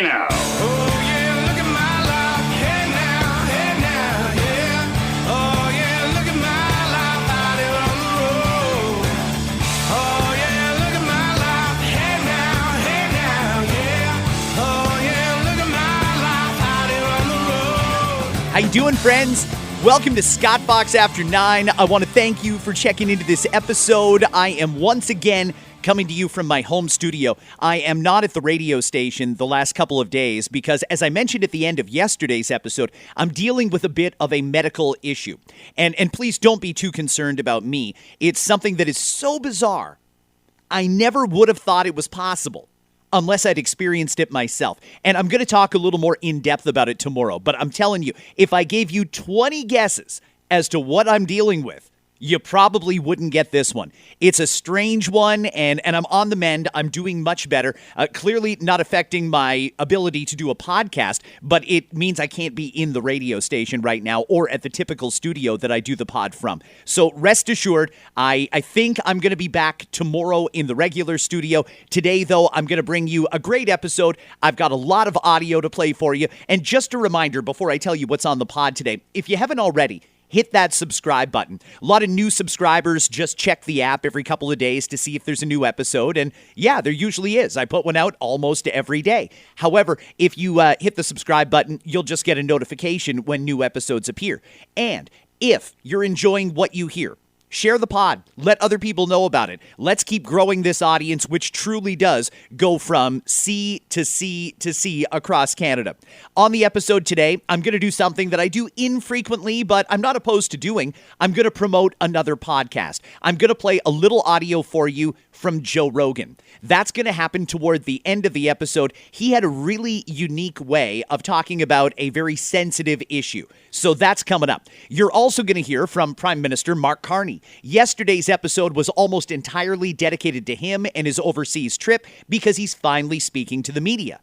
Hey now. Oh yeah, look at my life. Hey now, yeah. Oh yeah, look at my life out here on the road. Oh yeah, look at my life. Hey now, yeah. Oh yeah, look at my life out here on the road. How you doing, friends? Welcome to Scott Fox After 9. I want to thank you for checking into this episode. I am once again coming to you from my home studio. I am not at the radio station the last couple of days because, as I mentioned at the end of yesterday's episode, I'm dealing with a bit of a medical issue. And please don't be too concerned about me. It's something that is so bizarre. I never would have thought it was possible unless I'd experienced it myself. And I'm going to talk a little more in depth about it tomorrow. But I'm telling you, if I gave you 20 guesses as to what I'm dealing with, you probably wouldn't get this one. It's a strange one, and I'm on the mend. I'm doing much better. Clearly not affecting my ability to do a podcast, but it means I can't be in the radio station right now or at the typical studio that I do the pod from. So rest assured, I think I'm going to be back tomorrow in the regular studio. Today, though, I'm going to bring you a great episode. I've got a lot of audio to play for you. And just a reminder before I tell you what's on the pod today, if you haven't already, hit that subscribe button. A lot of new subscribers just check the app every couple of days to see if there's a new episode. And yeah, there usually is. I put one out almost every day. However, if you hit the subscribe button, you'll just get a notification when new episodes appear. And if you're enjoying what you hear, share the pod. Let other people know about it. Let's keep growing this audience, which truly does go from C to C to C across Canada. On the episode today, I'm going to do something that I do infrequently, but I'm not opposed to doing. I'm going to promote another podcast. I'm going to play a little audio for you from Joe Rogan. That's going to happen toward the end of the episode. He had a really unique way of talking about a very sensitive issue. So that's coming up. You're also going to hear from Prime Minister Mark Carney. Yesterday's episode was almost entirely dedicated to him and his overseas trip because he's finally speaking to the media.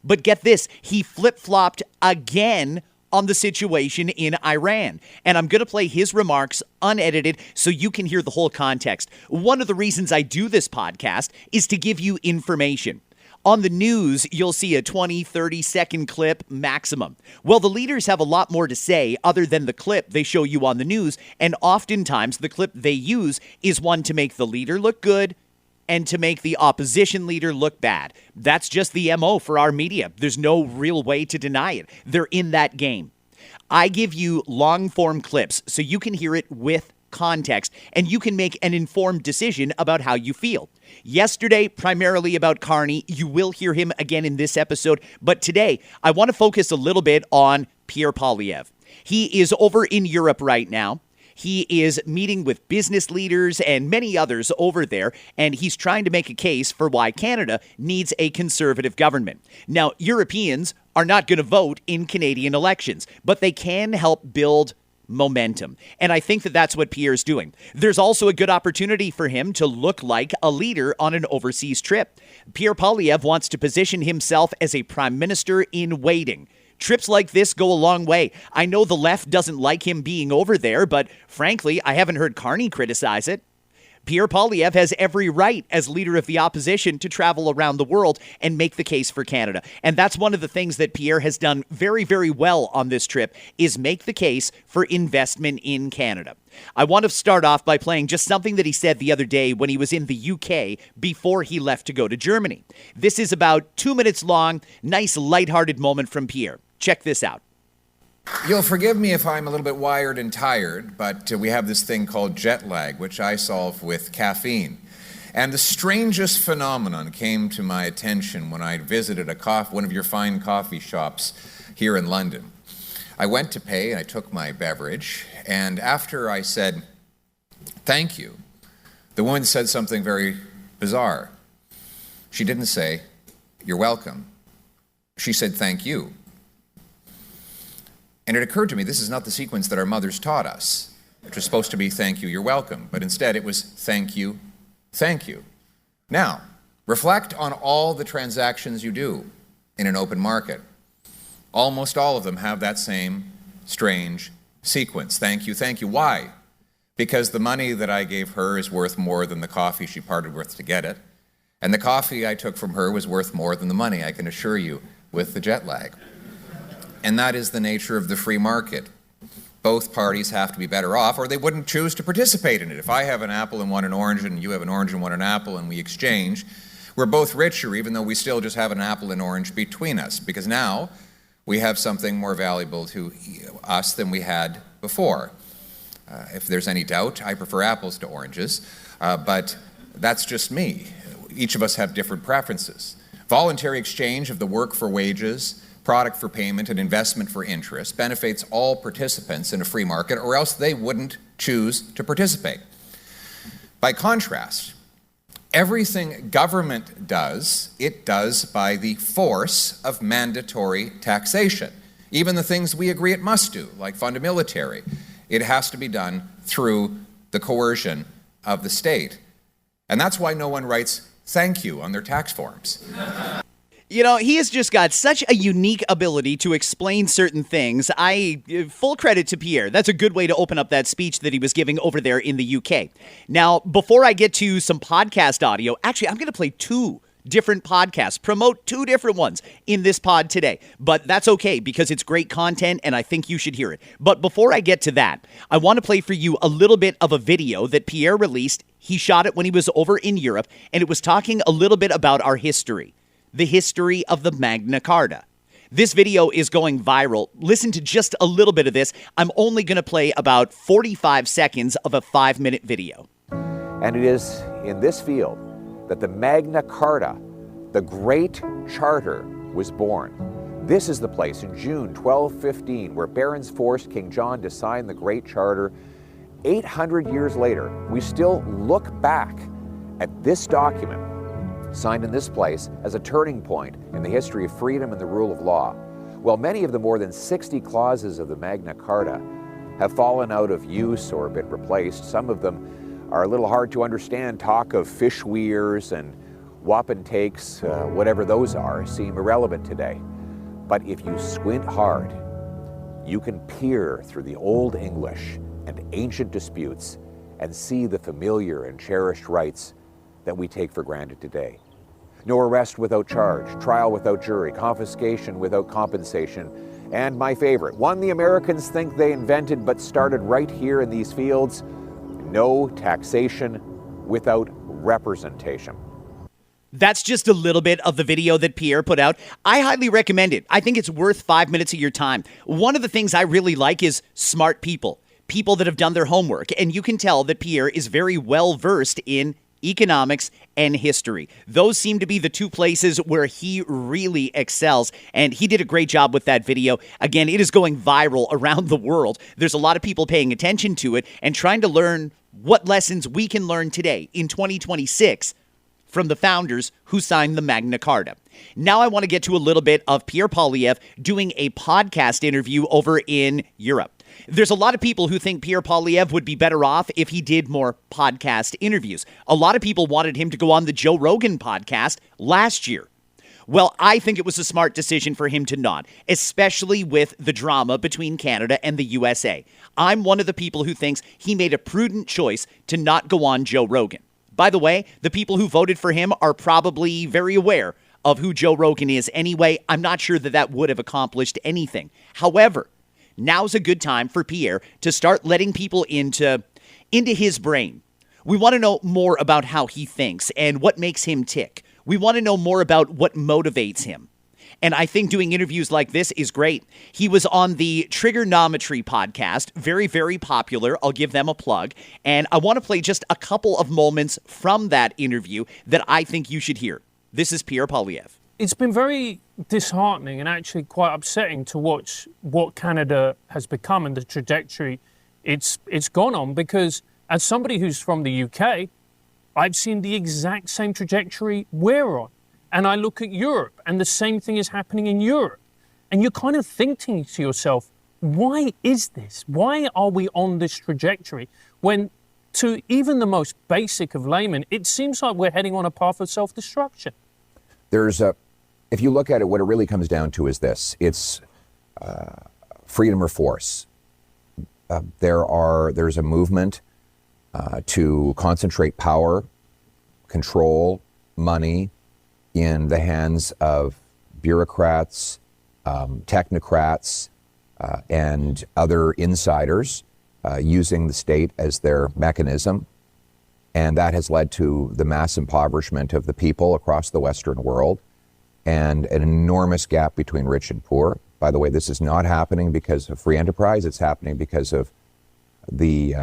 But get this, he flip-flopped again on the situation in Iran. And I'm going to play his remarks unedited so you can hear the whole context. One of the reasons I do this podcast is to give you information. On the news, you'll see a 20, 30-second clip maximum. Well, the leaders have a lot more to say other than the clip they show you on the news, and oftentimes the clip they use is one to make the leader look good and to make the opposition leader look bad. That's just the MO for our media. There's no real way to deny it. They're in that game. I give you long-form clips so you can hear it with context, and you can make an informed decision about how you feel. Yesterday, primarily about Carney. You will hear him again in this episode, but today, I want to focus a little bit on Pierre Poilievre. He is over in Europe right now. He is meeting with business leaders and many others over there, and he's trying to make a case for why Canada needs a conservative government. Now, Europeans are not going to vote in Canadian elections, but they can help build momentum. And I think that that's what Pierre's doing. There's also a good opportunity for him to look like a leader on an overseas trip. Pierre Poilievre wants to position himself as a prime minister in waiting. Trips like this go a long way. I know the left doesn't like him being over there, but frankly, I haven't heard Carney criticize it. Pierre Poilievre has every right as leader of the opposition to travel around the world and make the case for Canada. And that's one of the things that Pierre has done very, very well on this trip is make the case for investment in Canada. I want to start off by playing just something that he said the other day when he was in the UK before he left to go to Germany. This is about 2 minutes long, nice lighthearted moment from Pierre. Check this out. You'll forgive me if I'm a little bit wired and tired, but we have this thing called jet lag, which I solve with caffeine. And the strangest phenomenon came to my attention when I visited one of your fine coffee shops here in London. I went to pay, and I took my beverage, and after I said, "Thank you," the woman said something very bizarre. She didn't say, "You're welcome." She said, "Thank you." And it occurred to me, this is not the sequence that our mothers taught us, which was supposed to be thank you, you're welcome. But instead it was thank you, thank you. Now, reflect on all the transactions you do in an open market. Almost all of them have that same strange sequence. Thank you, thank you. Why? Because the money that I gave her is worth more than the coffee she parted with to get it. And the coffee I took from her was worth more than the money, I can assure you, with the jet lag. And that is the nature of the free market. Both parties have to be better off, or they wouldn't choose to participate in it. If I have an apple and want an orange, and you have an orange and want an apple, and we exchange, we're both richer, even though we still just have an apple and orange between us, because now we have something more valuable to us than we had before. If there's any doubt, I prefer apples to oranges, but that's just me. Each of us have different preferences. Voluntary exchange of the work for wages, product for payment, and investment for interest benefits all participants in a free market, or else they wouldn't choose to participate. By contrast, everything government does, it does by the force of mandatory taxation. Even the things we agree it must do, like fund a military, it has to be done through the coercion of the state. And that's why no one writes thank you on their tax forms. You know, he has just got such a unique ability to explain certain things. Full credit to Pierre. That's a good way to open up that speech that he was giving over there in the UK. Now, before I get to some podcast audio, actually, I'm going to play two different podcasts, promote two different ones in this pod today. But that's okay because it's great content and I think you should hear it. But before I get to that, I want to play for you a little bit of a video that Pierre released. He shot it when he was over in Europe, and it was talking a little bit about our history. The history of the Magna Carta. This video is going viral. Listen to just a little bit of this. I'm only going to play about 45 seconds of a 5-minute video. And it is in this field that the Magna Carta, the Great Charter, was born. This is the place in June 1215 where barons forced King John to sign the Great Charter. 800 years later, we still look back at this document signed in this place as a turning point in the history of freedom and the rule of law. Well, many of the more than 60 clauses of the Magna Carta have fallen out of use or been replaced. Some of them are a little hard to understand. Talk of fish weirs and wapentakes, whatever those are, seem irrelevant today. But if you squint hard, you can peer through the Old English and ancient disputes and see the familiar and cherished rights that we take for granted today. No arrest without charge, trial without jury, confiscation without compensation, and my favorite, one the Americans think they invented but started right here in these fields, no taxation without representation. That's just a little bit of the video that Pierre put out. I highly recommend it. I think it's worth 5 minutes of your time. One of the things I really like is smart people that have done their homework, and you can tell that Pierre is very well versed in economics and history. Those seem to be the two places where he really excels, and he did a great job with that video. Again, it is going viral around the world. There's a lot of people paying attention to it and trying to learn what lessons we can learn today in 2026 from the founders who signed the Magna Carta. Now I want to get to a little bit of Pierre Poilievre doing a podcast interview over in Europe. There's a lot of people who think Pierre Poilievre would be better off if he did more podcast interviews. A lot of people wanted him to go on the Joe Rogan podcast last year. Well, I think it was a smart decision for him to not, especially with the drama between Canada and the USA. I'm one of the people who thinks he made a prudent choice to not go on Joe Rogan. By the way, the people who voted for him are probably very aware of who Joe Rogan is anyway. I'm not sure that that would have accomplished anything. However, now's a good time for Pierre to start letting people into his brain. We want to know more about how he thinks and what makes him tick. We want to know more about what motivates him. And I think doing interviews like this is great. He was on the Triggernometry podcast, very, very popular. I'll give them a plug. And I want to play just a couple of moments from that interview that I think you should hear. This is Pierre Poilievre. It's been very disheartening and actually quite upsetting to watch what Canada has become and the trajectory it's gone on, because as somebody who's from the UK, I've seen the exact same trajectory we're on. And I look at Europe and the same thing is happening in Europe. And you're kind of thinking to yourself, why is this? Why are we on this trajectory when to even the most basic of laymen, it seems like we're heading on a path of self-destruction? If you look at it, what it really comes down to is this. It's freedom or force. There's a movement to concentrate power, control, money in the hands of bureaucrats, technocrats, and other insiders using the state as their mechanism. And that has led to the mass impoverishment of the people across the Western world and an enormous gap between rich and poor. By the way, this is not happening because of free enterprise. It's happening because of the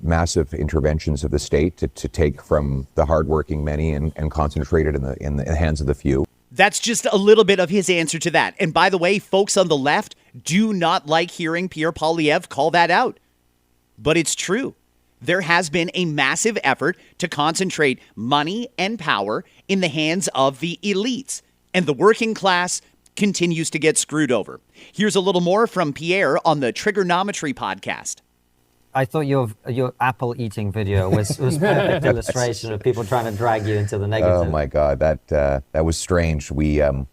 massive interventions of the state to take from the hardworking many and concentrate it in the hands of the few. That's just a little bit of his answer to that. And by the way, folks on the left do not like hearing Pierre Poilievre call that out. But it's true. There has been a massive effort to concentrate money and power in the hands of the elites, and the working class continues to get screwed over. Here's a little more from Pierre on the Triggernometry podcast. I thought your apple eating video was perfect illustration of people trying to drag you into the negative. Oh my God, that was strange. When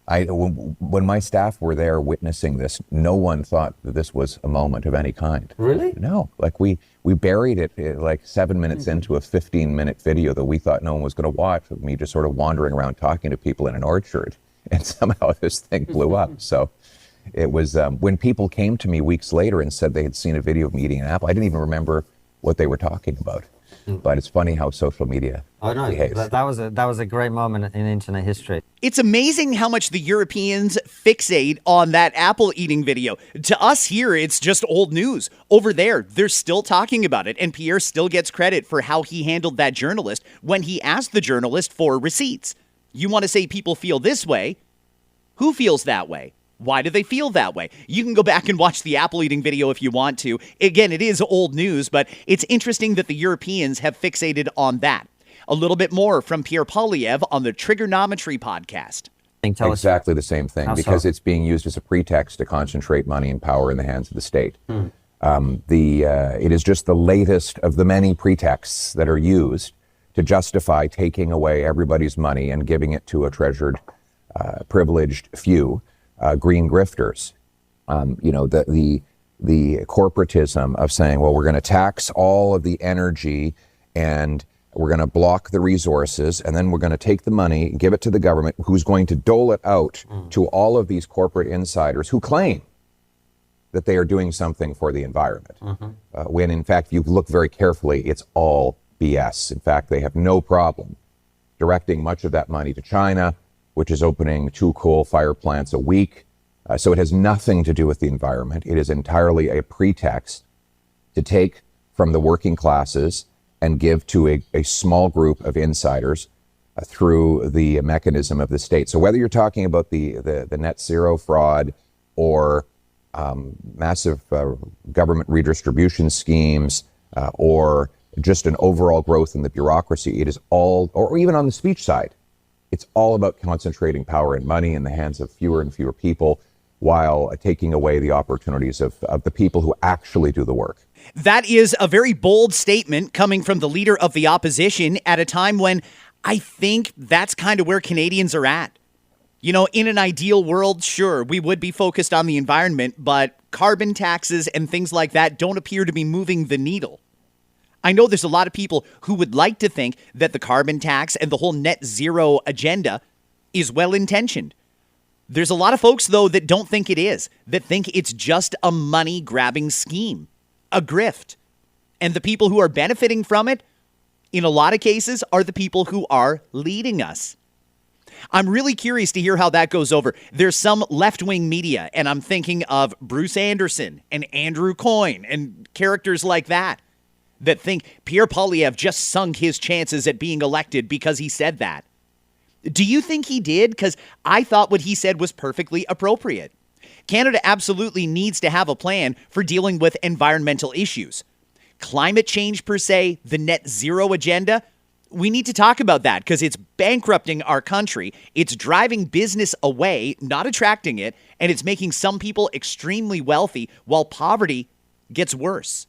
my staff were there witnessing this, no one thought that this was a moment of any kind. Really? No, like we buried it like 7 minutes into a 15-minute video that we thought no one was going to watch, of me just sort of wandering around talking to people in an orchard, and somehow this thing blew up. So. It was when people came to me weeks later and said they had seen a video of me eating an apple, I didn't even remember what they were talking about. But it's funny how social media behaves. That was a great moment in internet history. It's amazing how much the Europeans fixate on that apple eating video. To us here, it's just old news. Over there, they're still talking about it, and Pierre still gets credit for how he handled that journalist when he asked the journalist for receipts. You want to say people feel this way? Who feels that way? Why do they feel that way? You can go back and watch the apple eating video if you want to. Again, it is old news, but it's interesting that the Europeans have fixated on that. A little bit more from Pierre Poilievre on the Triggernometry podcast. Exactly the same thing, because it's being used as a pretext to concentrate money and power in the hands of the state. It is just the latest of the many pretexts that are used to justify taking away everybody's money and giving it to a treasured, privileged few. Green grifters, the corporatism of saying, well, we're going to tax all of the energy and we're going to block the resources, and then we're going to take the money and give it to the government, who's going to dole it out to all of these corporate insiders who claim that they are doing something for the environment. When in fact, if you look very carefully, it's all BS. In fact, they have no problem directing much of that money to China, which is opening 2 coal-fired plants a week. So it has nothing to do with the environment. It is entirely a pretext to take from the working classes and give to a small group of insiders through the mechanism of the state. So whether you're talking about the net zero fraud or massive government redistribution schemes or just an overall growth in the bureaucracy, it is all, or even on the speech side, it's all about concentrating power and money in the hands of fewer and fewer people while taking away the opportunities of the people who actually do the work. That is a very bold statement coming from the leader of the opposition at a time when I think that's kind of where Canadians are at. You know, in an ideal world, sure, we would be focused on the environment, but carbon taxes and things like that don't appear to be moving the needle. I know there's a lot of people who would like to think that the carbon tax and the whole net zero agenda is well-intentioned. There's a lot of folks, though, that don't think it is, that think it's just a money-grabbing scheme, a grift. And the people who are benefiting from it, in a lot of cases, are the people who are leading us. I'm really curious to hear how that goes over. There's some left-wing media, and I'm thinking of Bruce Anderson and Andrew Coyne and characters like that think Pierre Poilievre just sunk his chances at being elected because he said that. Do you think he did? Because I thought what he said was perfectly appropriate. Canada absolutely needs to have a plan for dealing with environmental issues. Climate change per se, the net zero agenda, we need to talk about that because it's bankrupting our country. It's driving business away, not attracting it, and it's making some people extremely wealthy while poverty gets worse.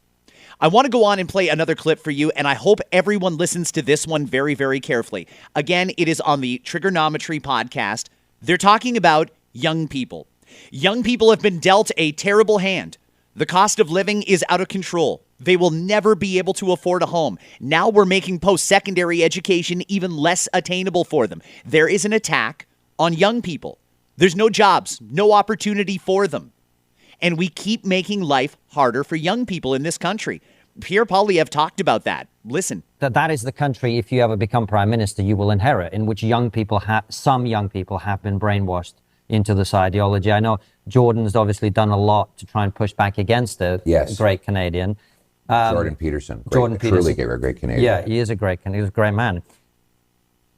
I want to go on and play another clip for you, and I hope everyone listens to this one very, very carefully. Again, it is on the Triggernometry podcast. They're talking about young people. Young people have been dealt a terrible hand. The cost of living is out of control. They will never be able to afford a home. Now we're making post-secondary education even less attainable for them. There is an attack on young people. There's no jobs, no opportunity for them. And we keep making life harder for young people in this country. Pierre Poilievre talked about that. Listen. That is the country, if you ever become prime minister, you will inherit, in which some young people have been brainwashed into this ideology. I know Jordan's obviously done a lot to try and push back against it. Yes. Great Canadian. Jordan Peterson. Jordan Peterson. Truly a great Canadian. Yeah, he is a great man.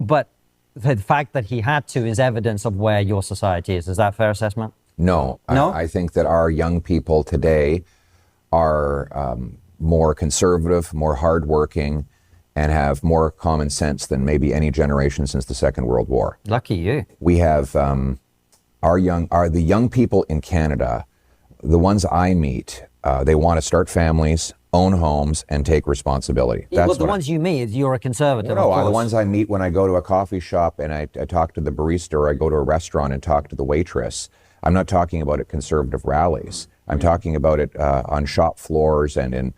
But the fact that he had to is evidence of where your society is. Is that a fair assessment? No. No? I think that our young people today are more conservative, more hardworking, and have more common sense than maybe any generation since the Second World War. Lucky you. We have the young people in Canada, the ones I meet, they want to start families, own homes, and take responsibility. Yeah, but the ones you meet, you're a conservative. No, the ones I meet when I go to a coffee shop and I talk to the barista, or I go to a restaurant and talk to the waitress. I'm not talking about at conservative rallies. I'm talking about it on shop floors and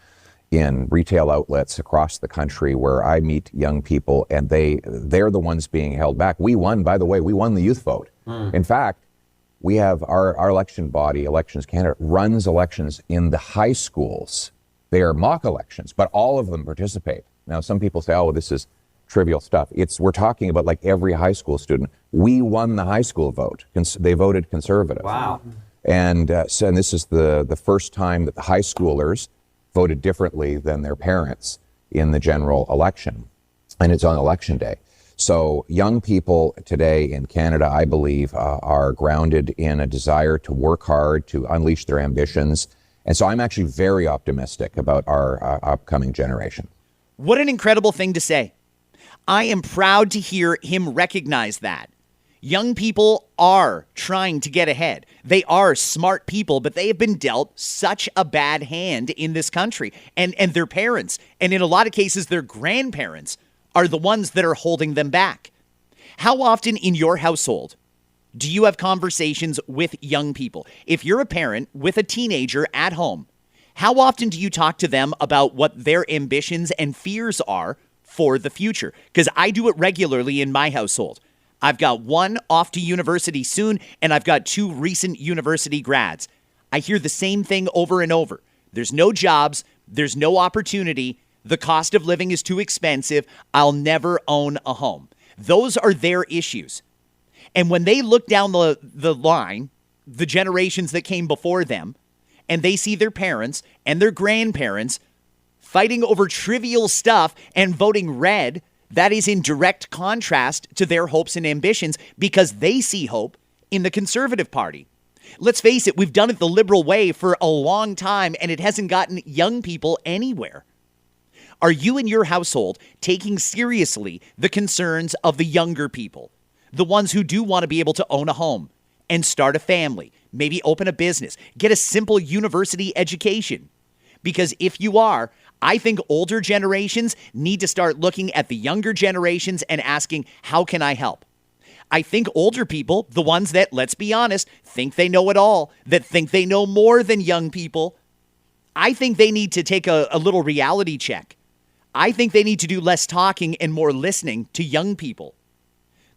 in retail outlets across the country, where I meet young people, and they're the ones being held back. We won, by the way, the youth vote. In fact, we have our election body, Elections Canada, runs elections in the high schools. They are mock elections, but all of them participate. Now, some people say, oh, this is trivial stuff. We're talking about like every high school student. We won the high school vote. They voted conservative. Wow. And this is the first time that the high schoolers voted differently than their parents in the general election. And it's on election day. So young people today in Canada, I believe, are grounded in a desire to work hard, to unleash their ambitions. And so I'm actually very optimistic about our upcoming generation. What an incredible thing to say. I am proud to hear him recognize that. Young people are trying to get ahead. They are smart people, but they have been dealt such a bad hand in this country. And their parents, and in a lot of cases, their grandparents, are the ones that are holding them back. How often in your household do you have conversations with young people? If you're a parent with a teenager at home, how often do you talk to them about what their ambitions and fears are for the future? Because I do it regularly in my household. I've got one off to university soon, and I've got two recent university grads. I hear the same thing over and over. There's no jobs. There's no opportunity. The cost of living is too expensive. I'll never own a home. Those are their issues. And when they look down the line, the generations that came before them, and they see their parents and their grandparents fighting over trivial stuff and voting red, that is in direct contrast to their hopes and ambitions, because they see hope in the Conservative Party. Let's face it, we've done it the liberal way for a long time, and it hasn't gotten young people anywhere. Are you in your household taking seriously the concerns of the younger people? The ones who do want to be able to own a home and start a family, maybe open a business, get a simple university education. Because if you are, I think older generations need to start looking at the younger generations and asking, how can I help? I think older people, the ones that, let's be honest, think they know it all, that think they know more than young people, I think they need to take a little reality check. I think they need to do less talking and more listening to young people.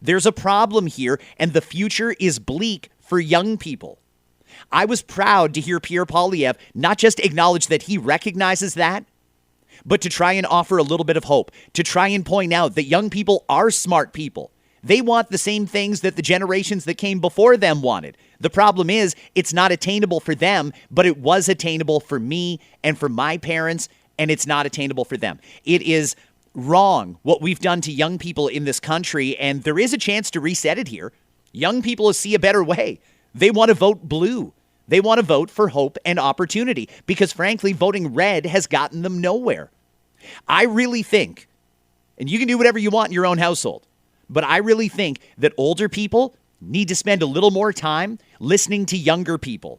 There's a problem here, and the future is bleak for young people. I was proud to hear Pierre Poilievre not just acknowledge that he recognizes that, but to try and offer a little bit of hope, to try and point out that young people are smart people. They want the same things that the generations that came before them wanted. The problem is, it's not attainable for them, but it was attainable for me and for my parents, and it's not attainable for them. It is wrong what we've done to young people in this country, and there is a chance to reset it here. Young people see a better way. They want to vote blue. They want to vote for hope and opportunity, because frankly, voting red has gotten them nowhere. I really think, and you can do whatever you want in your own household, but I really think that older people need to spend a little more time listening to younger people,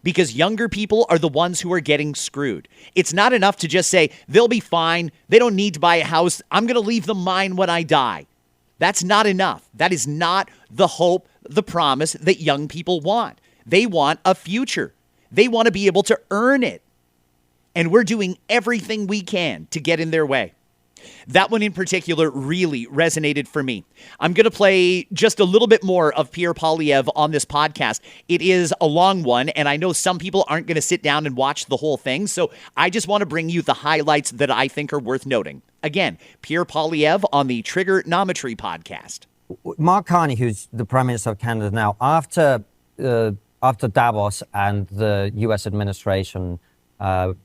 because younger people are the ones who are getting screwed. It's not enough to just say, they'll be fine, they don't need to buy a house, I'm going to leave them mine when I die. That's not enough. That is not the hope, the promise that young people want. They want a future. They want to be able to earn it. And we're doing everything we can to get in their way. That one in particular really resonated for me. I'm going to play just a little bit more of Pierre Poilievre on this podcast. It is a long one, and I know some people aren't going to sit down and watch the whole thing, so I just want to bring you the highlights that I think are worth noting. Again, Pierre Poilievre on the Triggernometry podcast. Mark Carney, who's the Prime Minister of Canada now, after Davos and the U.S. administration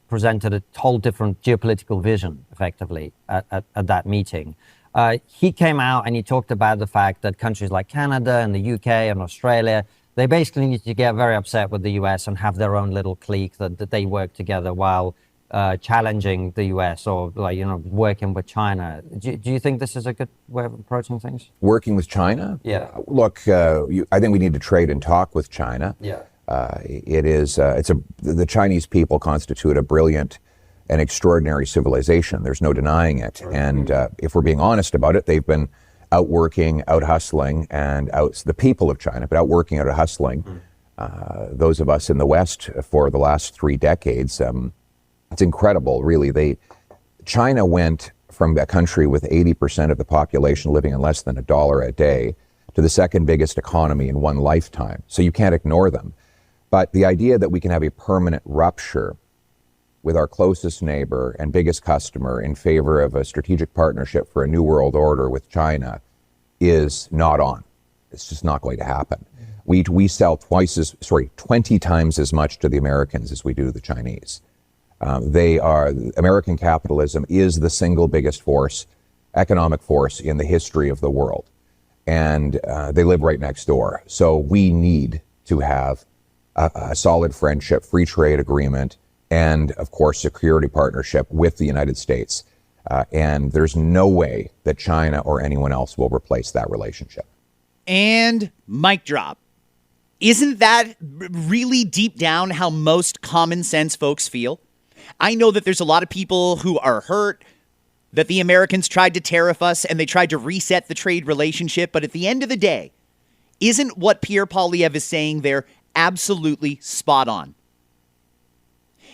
presented a whole different geopolitical vision, effectively, at that meeting. He came out and he talked about the fact that countries like Canada and the UK and Australia, they basically need to get very upset with the US and have their own little clique that they work together while challenging the US or, working with China. Do you think this is a good way of approaching things? Working with China? Yeah. Look, I think we need to trade and talk with China. Yeah. The Chinese people constitute a brilliant and extraordinary civilization. There's no denying it. And if we're being honest about it, they've been outworking, out-hustling, the people of China, but outworking, out-hustling those of us in the West for the last 3 decades. It's incredible, really. China went from a country with 80% of the population living on less than $1 a day to the second biggest economy in one lifetime. So you can't ignore them. But the idea that we can have a permanent rupture with our closest neighbor and biggest customer in favor of a strategic partnership for a new world order with China is not on. It's just not going to happen. We sell 20 times as much to the Americans as we do to the Chinese. American capitalism is the single biggest economic force in the history of the world. And they live right next door. So we need to have a solid friendship, free trade agreement, and of course, security partnership with the United States. And there's no way that China or anyone else will replace that relationship. And mic drop. Isn't that really deep down how most common sense folks feel? I know that there's a lot of people who are hurt that the Americans tried to tariff us and they tried to reset the trade relationship. But at the end of the day, isn't what Pierre Poilievre is saying there absolutely spot on?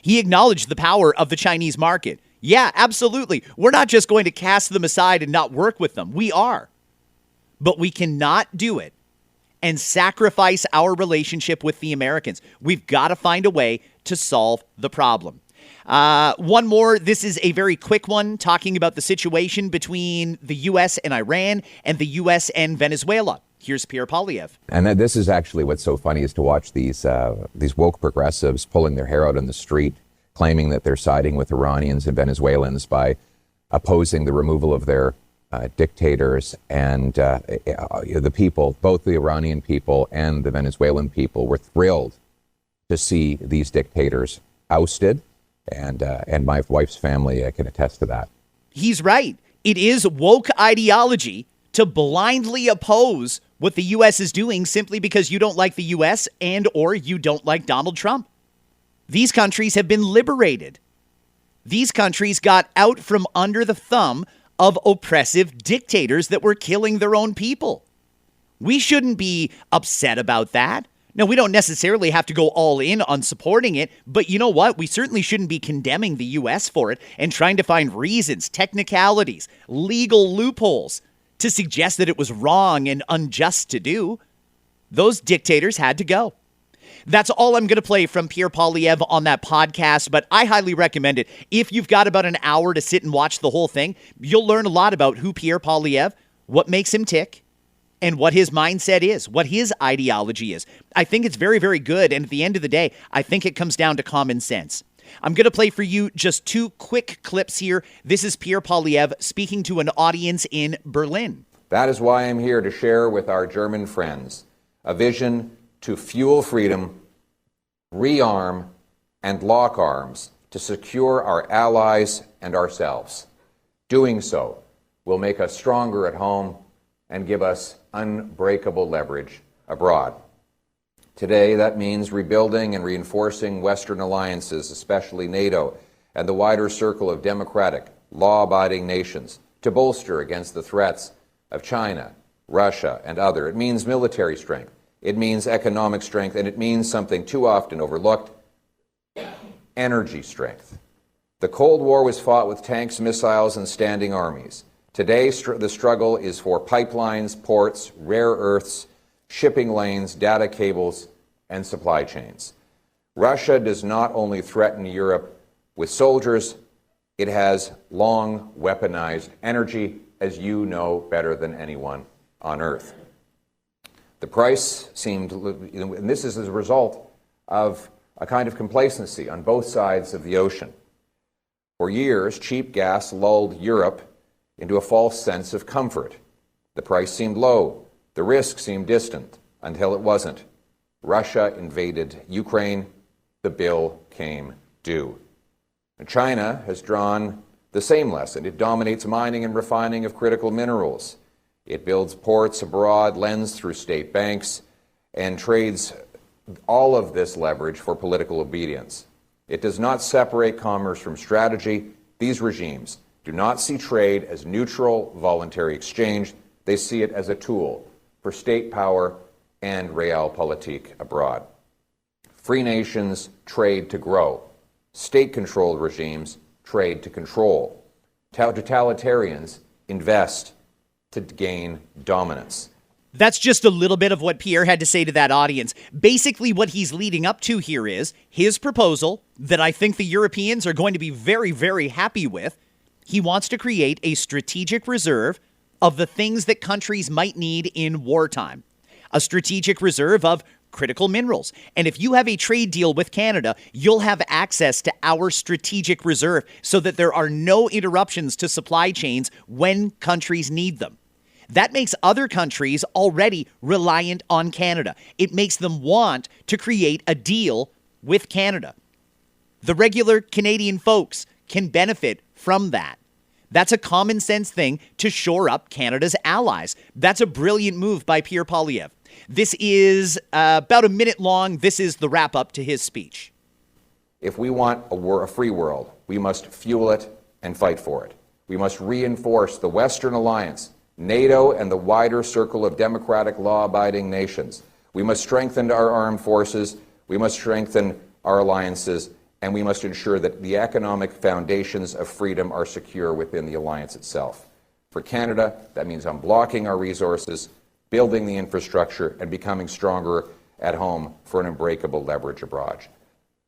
He acknowledged the power of the Chinese market. Yeah, absolutely. We're not just going to cast them aside and not work with them. We are. But we cannot do it and sacrifice our relationship with the Americans. We've got to find a way to solve the problem. One more. This is a very quick one talking about the situation between the U.S. and Iran and the U.S. and Venezuela. Here's Pierre Poilievre. And this is actually what's so funny is to watch these woke progressives pulling their hair out in the street, claiming that they're siding with Iranians and Venezuelans by opposing the removal of their dictators. And the people, both the Iranian people and the Venezuelan people, were thrilled to see these dictators ousted. And my wife's family can attest to that. He's right. It is woke ideology to blindly oppose what the U.S. is doing simply because you don't like the U.S. and or you don't like Donald Trump. These countries have been liberated. These countries got out from under the thumb of oppressive dictators that were killing their own people. We shouldn't be upset about that. Now, we don't necessarily have to go all in on supporting it, but you know what? We certainly shouldn't be condemning the U.S. for it and trying to find reasons, technicalities, legal loopholes to suggest that it was wrong and unjust to do. Those dictators had to go. That's all I'm going to play from Pierre Poilievre on that podcast, but I highly recommend it. If you've got about an hour to sit and watch the whole thing, you'll learn a lot about who Pierre Poilievre, what makes him tick, and what his mindset is, what his ideology is. I think it's very, very good, and at the end of the day, I think it comes down to common sense. I'm going to play for you just 2 quick clips here. This is Pierre Poilievre speaking to an audience in Berlin. That is why I'm here to share with our German friends a vision to fuel freedom, rearm, and lock arms to secure our allies and ourselves. Doing so will make us stronger at home and give us unbreakable leverage abroad. Today, that means rebuilding and reinforcing Western alliances, especially NATO, and the wider circle of democratic, law-abiding nations to bolster against the threats of China, Russia, and others. It means military strength. It means economic strength, and it means something too often overlooked, energy strength. The Cold War was fought with tanks, missiles, and standing armies. Today, the struggle is for pipelines, ports, rare earths, shipping lanes, data cables, and supply chains. Russia does not only threaten Europe with soldiers, it has long weaponized energy, as you know better than anyone on Earth. The price seemed, and this is as a result of a kind of complacency on both sides of the ocean. For years, cheap gas lulled Europe into a false sense of comfort. The price seemed low, the risk seemed distant, until it wasn't. Russia invaded Ukraine, the bill came due. And China has drawn the same lesson. It dominates mining and refining of critical minerals. It builds ports abroad, lends through state banks, and trades all of this leverage for political obedience. It does not separate commerce from strategy. These regimes do not see trade as neutral, voluntary exchange. They see it as a tool for state power and realpolitik abroad. Free nations trade to grow. State-controlled regimes trade to control. Totalitarians invest to gain dominance. That's just a little bit of what Pierre had to say to that audience. Basically, what he's leading up to here is his proposal that I think the Europeans are going to be very, very happy with. He wants to create a strategic reserve of the things that countries might need in wartime. A strategic reserve of critical minerals. And if you have a trade deal with Canada, you'll have access to our strategic reserve so that there are no interruptions to supply chains when countries need them. That makes other countries already reliant on Canada. It makes them want to create a deal with Canada. The regular Canadian folks can benefit from that. That's a common sense thing to shore up Canada's allies. That's a brilliant move by Pierre Poilievre. This is about a minute long. This is the wrap up to his speech. If we want a free world, we must fuel it and fight for it. We must reinforce the Western alliance, NATO, and the wider circle of democratic law-abiding nations. We must strengthen our armed forces, we must strengthen our alliances, and we must ensure that the economic foundations of freedom are secure within the alliance itself. For Canada, that means unblocking our resources, building the infrastructure, and becoming stronger at home for an unbreakable leverage abroad.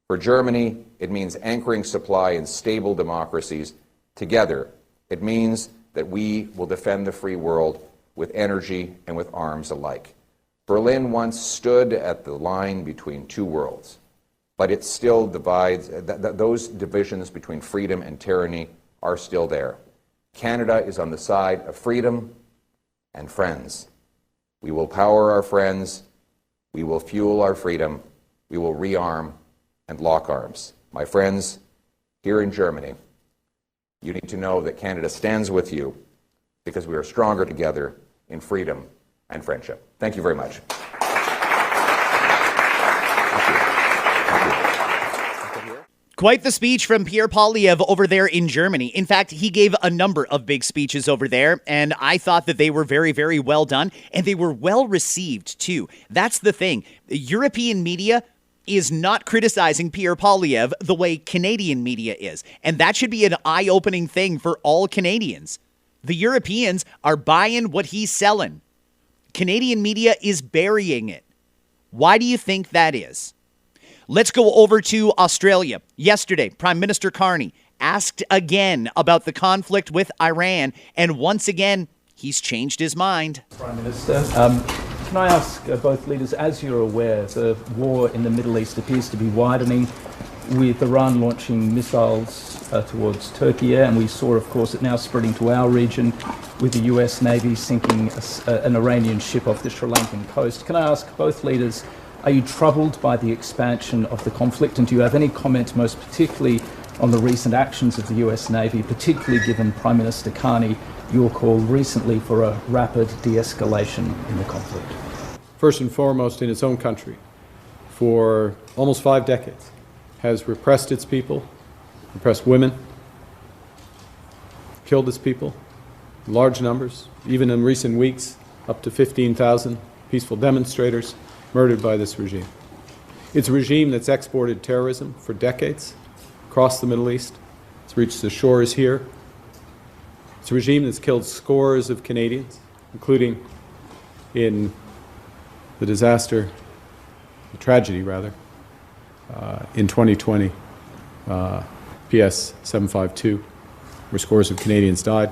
For Germany, it means anchoring supply in stable democracies. Together, it means that we will defend the free world with energy and with arms alike. Berlin once stood at the line between two worlds, but it still divides, those divisions between freedom and tyranny are still there. Canada is on the side of freedom and friends. We will power our friends, we will fuel our freedom, we will rearm and lock arms. My friends, here in Germany, you need to know that Canada stands with you because we are stronger together in freedom and friendship. Thank you very much. Quite the speech from Pierre Poilievre over there in Germany. In fact, he gave a number of big speeches over there, and I thought that they were very, very well done, and they were well received, too. That's the thing. European media is not criticizing Pierre Poilievre the way Canadian media is. And that should be an eye-opening thing for all Canadians. The Europeans are buying what he's selling. Canadian media is burying it. Why do you think that is? Let's go over to Australia. Yesterday, Prime Minister Carney asked again about the conflict with Iran, and once again, he's changed his mind. Prime Minister, can I ask both leaders, as you're aware, the war in the Middle East appears to be widening with Iran launching missiles towards Turkey, and we saw, of course, it now spreading to our region with the US Navy sinking an Iranian ship off the Sri Lankan coast. Can I ask both leaders, are you troubled by the expansion of the conflict, and do you have any comment most particularly on the recent actions of the US Navy, particularly given Prime Minister Carney your call recently for a rapid de-escalation in the conflict? First and foremost, in its own country, for almost 5 decades, has repressed its people, repressed women, killed its people, in large numbers, even in recent weeks, up to 15,000 peaceful demonstrators murdered by this regime. It's a regime that's exported terrorism for decades across the Middle East, It's reached the shores here. It's a regime that's killed scores of Canadians, including in the disaster, the tragedy rather, in 2020, PS 752, where scores of Canadians died,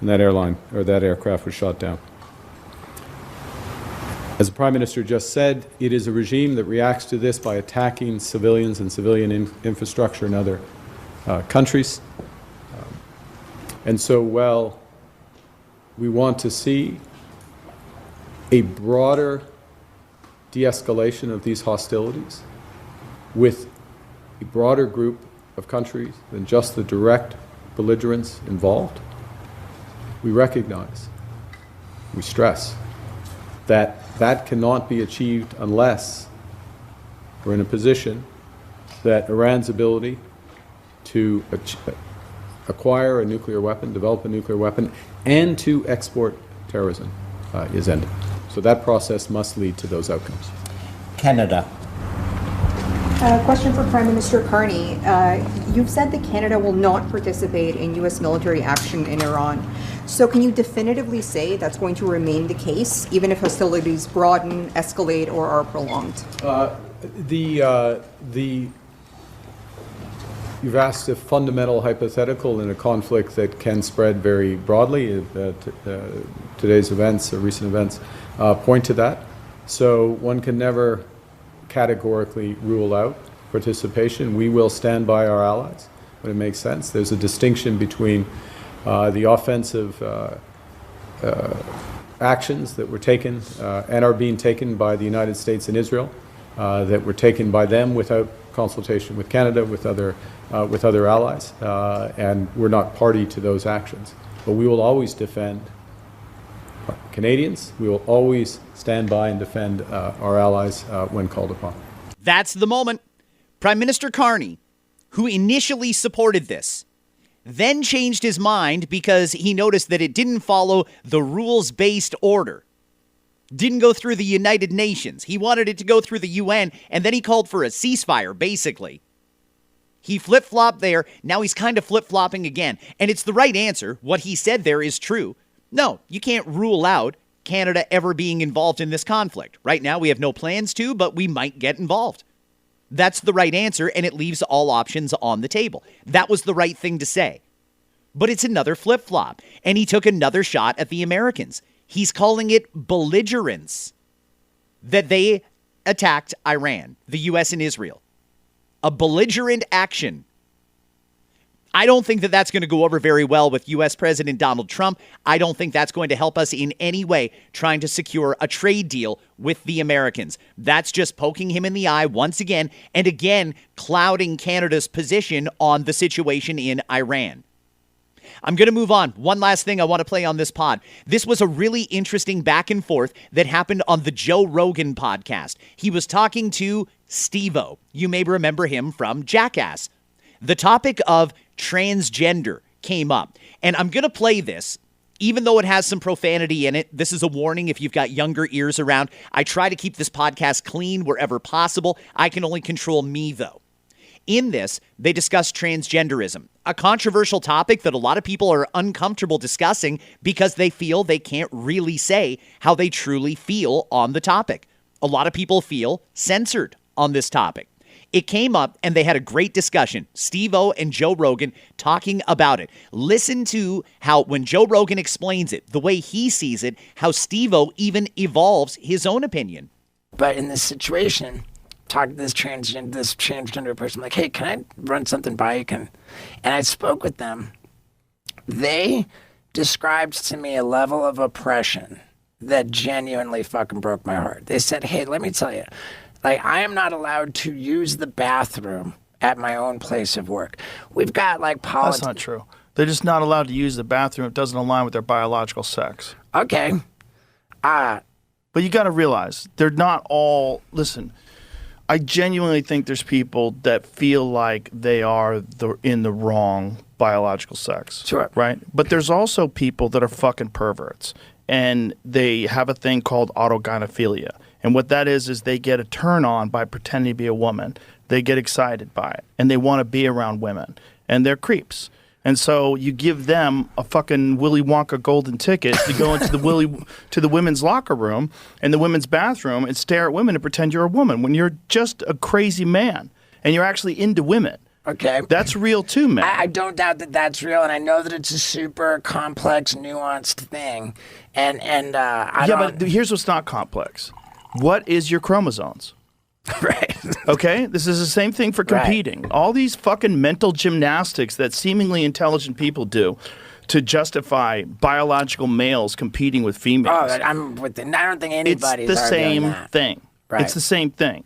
and that aircraft was shot down. As the Prime Minister just said, it is a regime that reacts to this by attacking civilians and civilian infrastructure in other countries. And so, while we want to see a broader de-escalation of these hostilities with a broader group of countries than just the direct belligerents involved, we recognize, we stress, that that cannot be achieved unless we're in a position that Iran's ability to acquire a nuclear weapon, develop a nuclear weapon, and to export terrorism is ended. So that process must lead to those outcomes. Canada. Question for Prime Minister Carney. You've said that Canada will not participate in U.S. military action in Iran. So can you definitively say that's going to remain the case, even if hostilities broaden, escalate, or are prolonged? You've asked a fundamental hypothetical in a conflict that can spread very broadly. Today's events, recent events, point to that. So one can never categorically rule out participation. We will stand by our allies when it makes sense. There's a distinction between the offensive actions that were taken and are being taken by the United States and Israel, that were taken by them without consultation with Canada, with other allies, and we're not party to those actions. But we will always defend Canadians. We will always stand by and defend our allies when called upon. That's the moment. Prime Minister Carney, who initially supported this, then changed his mind because he noticed that it didn't follow the rules-based order. Didn't go through the United Nations. He wanted it to go through the UN, and then he called for a ceasefire, basically. He flip-flopped there. Now he's kind of flip-flopping again. And it's the right answer. What he said there is true. No, you can't rule out Canada ever being involved in this conflict. Right now, we have no plans to, but we might get involved. That's the right answer, and it leaves all options on the table. That was the right thing to say. But it's another flip-flop, and he took another shot at the Americans. He's calling it belligerence that they attacked Iran, the U.S. and Israel. A belligerent action. I don't think that that's going to go over very well with U.S. President Donald Trump. I don't think that's going to help us in any way trying to secure a trade deal with the Americans. That's just poking him in the eye once again and again clouding Canada's position on the situation in Iran. I'm going to move on. One last thing I want to play on this pod. This was a really interesting back and forth that happened on the Joe Rogan podcast. He was talking to Steve-O. You may remember him from Jackass. The topic of transgender came up, and I'm going to play this. Even though it has some profanity in it, this is a warning if you've got younger ears around. I try to keep this podcast clean wherever possible. I can only control me, though. In this, they discuss transgenderism, a controversial topic that a lot of people are uncomfortable discussing because they feel they can't really say how they truly feel on the topic. A lot of people feel censored on this topic. It came up and they had a great discussion. Steve-O and Joe Rogan talking about it. Listen to how when Joe Rogan explains it, the way he sees it, how Steve-O even evolves his own opinion. But in this situation, talking to this transgender person, like, hey, can I run something by you? And I spoke with them. They described to me a level of oppression that genuinely fucking broke my heart. They said, hey, let me tell you, like, I am not allowed to use the bathroom at my own place of work. We've got, like, That's not true. They're just not allowed to use the bathroom. It doesn't align with their biological sex. Okay. But you got to realize, they're not all... Listen, I genuinely think there's people that feel like they are in the wrong biological sex. Sure. Right? But there's also people that are fucking perverts. And they have a thing called autogynephilia. And what that is they get a turn on by pretending to be a woman. They get excited by it. And they want to be around women. and they're creeps. And so you give them a fucking Willy Wonka golden ticket to go into the women's locker room and the women's bathroom and stare at women and pretend you're a woman when you're just a crazy man and you're actually into women. Okay. That's real too, man. I don't doubt that that's real, and I know that it's a super complex, nuanced thing. And but here's what's not complex. What is your chromosomes? Right. Okay? This is the same thing for competing. Right. All these fucking mental gymnastics that seemingly intelligent people do to justify biological males competing with females. Oh, I'm with it. I don't think anybody's It's the same that. thing. Right. It's the same thing.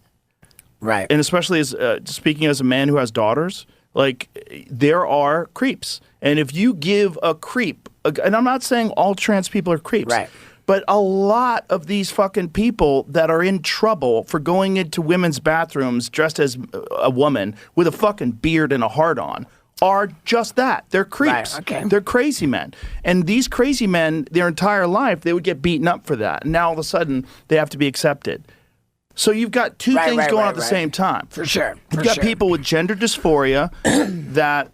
Right. And especially as speaking as a man who has daughters, like there are creeps. And if you give a creep, and I'm not saying all trans people are creeps. Right. But a lot of these fucking people that are in trouble for going into women's bathrooms dressed as a woman with a fucking beard and a heart on are just that. They're creeps. Right, okay. They're crazy men. And these crazy men, their entire life, they would get beaten up for that. And now all of a sudden, they have to be accepted. So you've got two things going on at the same time. For sure. You've got people with gender dysphoria that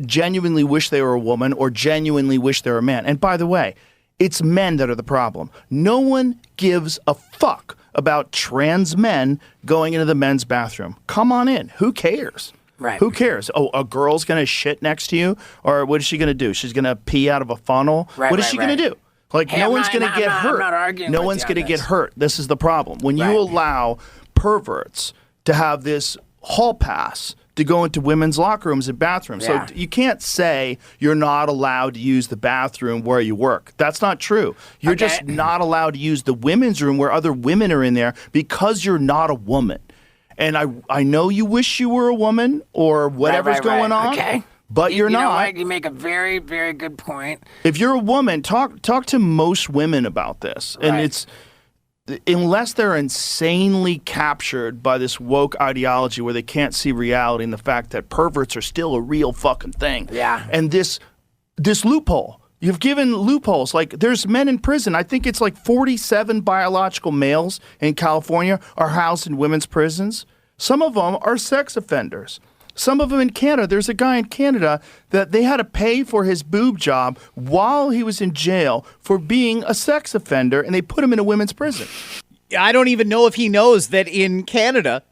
genuinely wish they were a woman or genuinely wish they were a man. And by the way, it's men that are the problem. No one gives a fuck about trans men going into the men's bathroom. Come on in. Who cares? Right. Who cares? Oh, a girl's going to shit next to you? Or what is she going to do? She's going to pee out of a funnel? Right, what is she going to do? Like, hey, no one's going to get hurt. I'm not arguing no with one's you on going to get this. hurt. This is the problem. When you allow perverts to have this hall pass to go into women's locker rooms and bathrooms. Yeah. So you can't say you're not allowed to use the bathroom where you work. That's not true. You're just not allowed to use the women's room where other women are in there because you're not a woman. And I know you wish you were a woman or whatever's going on. Okay. But you're not. not. Know what? You make a very, very good point. If you're a woman, talk to most women about this. And it's unless they're insanely captured by this woke ideology where they can't see reality and the fact that perverts are still a real fucking thing. Yeah. And this loophole. You've given loopholes. Like, there's men in prison. I think it's like 47 biological males in California are housed in women's prisons. Some of them are sex offenders. Some of them in Canada. There's a guy in Canada that they had to pay for his boob job while he was in jail for being a sex offender, and they put him in a women's prison. I don't even know if he knows that in Canada,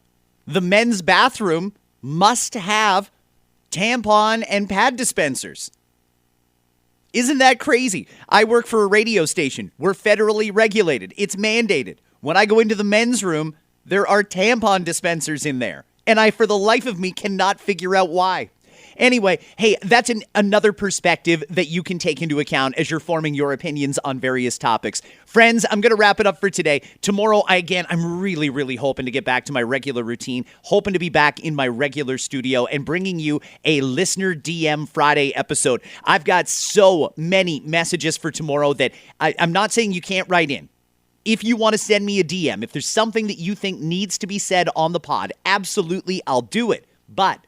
the men's bathroom must have tampon and pad dispensers. Isn't that crazy? I work for a radio station. We're federally regulated. It's mandated. When I go into the men's room, there are tampon dispensers in there. And I, for the life of me, cannot figure out why. Anyway, hey, that's another perspective that you can take into account as you're forming your opinions on various topics. Friends, I'm going to wrap it up for today. Tomorrow, I'm really, really hoping to get back to my regular routine, hoping to be back in my regular studio and bringing you a Listener DM Friday episode. I've got so many messages for tomorrow that I'm not saying you can't write in. If you want to send me a DM, if there's something that you think needs to be said on the pod, absolutely, I'll do it. But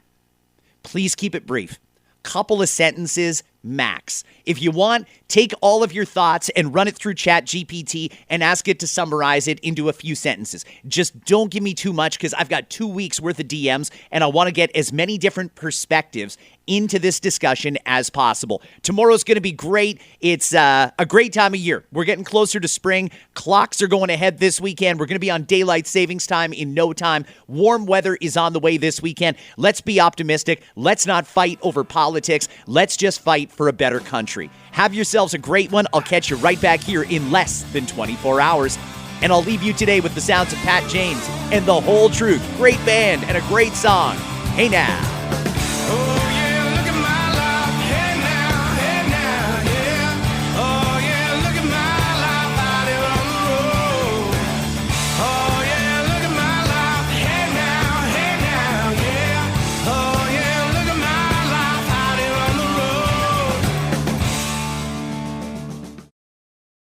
please keep it brief. Couple of sentences max. If you want, take all of your thoughts and run it through ChatGPT and ask it to summarize it into a few sentences. Just don't give me too much because I've got 2 weeks worth of DMs and I want to get as many different perspectives into this discussion as possible. Tomorrow's going to be great. It's a great time of year. We're getting closer to spring. Clocks are going ahead this weekend. We're going to be on daylight savings time in no time. Warm weather is on the way this weekend. Let's be optimistic. Let's not fight over politics. Let's just fight for a better country. Have yourselves a great one. I'll catch you right back here in less than 24 hours. And I'll leave you today with the sounds of Pat James and The Whole Truth. Great band and a great song. Hey now.